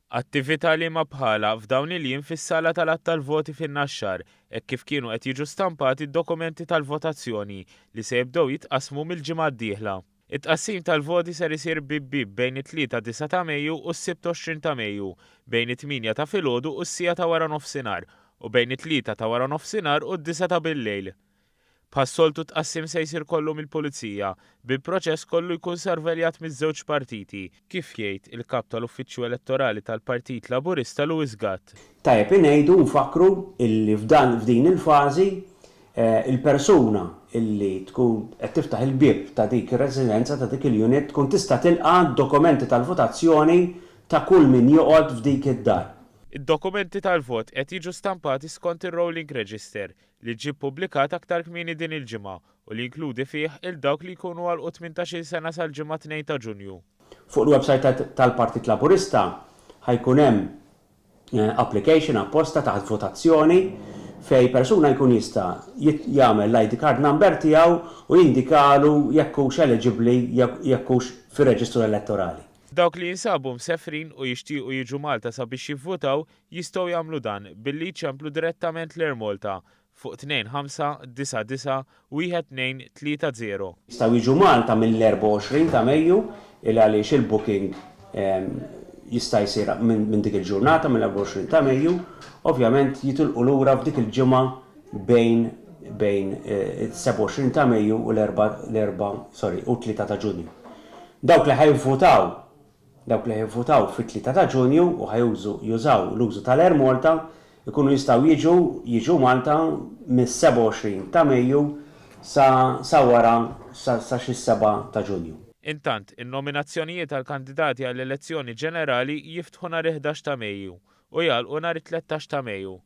Attività li ma bħala f'dawn il-jiem fis-sala tal-att tal-voti fin-Naxxar hekk kif kienu qed jiġu stampati d-dokumenti tal-votazzjoni li se jibdew jitqasmu mill-ġimgħa d-dieħla. It-tqassim tal-voti ser isir bib bejn it-3 ta' Mejju u s-26 ta' Mejju, bejn it-8 ta' filgħodu u s-sija ta' wara nofsinhar u bejn it-3 ta' wara nofsinhar u d-9 ta' bil-lejl. Bħas-soltu tqassim se jsir kollu mill-Pulizija, bil-proċess kollu jkun sorveljat miż-żewġ partiti, kif jgħid il-kap tal-Uffiċċju Elettorali tal-Partit Laburista Louis Gatt. Tajjeb ngħidu nfakru illi f'din il-fażi il-persuna illi tkun qed tiftaħ il-bieb ta' dik ir-residenza ta' dik il-unit tkun tista' tilqa' dokumenti tal-votazzjoni ta' kull min joqgħod f'dik id-dar. Id-dokumenti tal-vot qed jiġu stampati skont ir-Rolling Register li ġie ppubblikat aktar kmieni din il-ġimgħa u li jinkludi fih il-dawk li jkunu għal 18 sena sal-ġimgħa 2 ta' Ġunju. Fuq il-website tal-Partit Laburista ħajkun hemm application apposta taħt votazzjoni fej persuna jkun jista' jagħmel l-ID card number tiegħu u jindikalu jekk hux eligibbli jekk hux fir-reġistru elettorali. Dawk li jinsabu msefrin u jixtiequ jiġu Malta sabiex jivvotaw jistgħu jagħmlu dan billi jċemplu direttament l-Air Malta fuq 2599 1230. Jistgħu jiġu Malta mill-24 ta' Mejju il għaliex il-booking jista' jsir minn dik il-ġurnata mill-24 ta' Mejju, ovvjament jitilqu lura f'dik il-ġimgħa bejn 27 ta' Mejju u l-3 ta' Ġunju. Dawk li ħajvvotaw fit-3 ta' Ġunju u jużaw l-użu tal-Air Malta ikunu jistgħu jiġu Malta mis-27 ta' Mejju sa wara sa xi 7 ta' Ġunju. Intant, in-nominazzjonijiet tal-kandidati għall-elezzjoni ġenerali jiftħu nhar 11 ta' Mejju u jgħalqu nhar 13 ta' Mejju.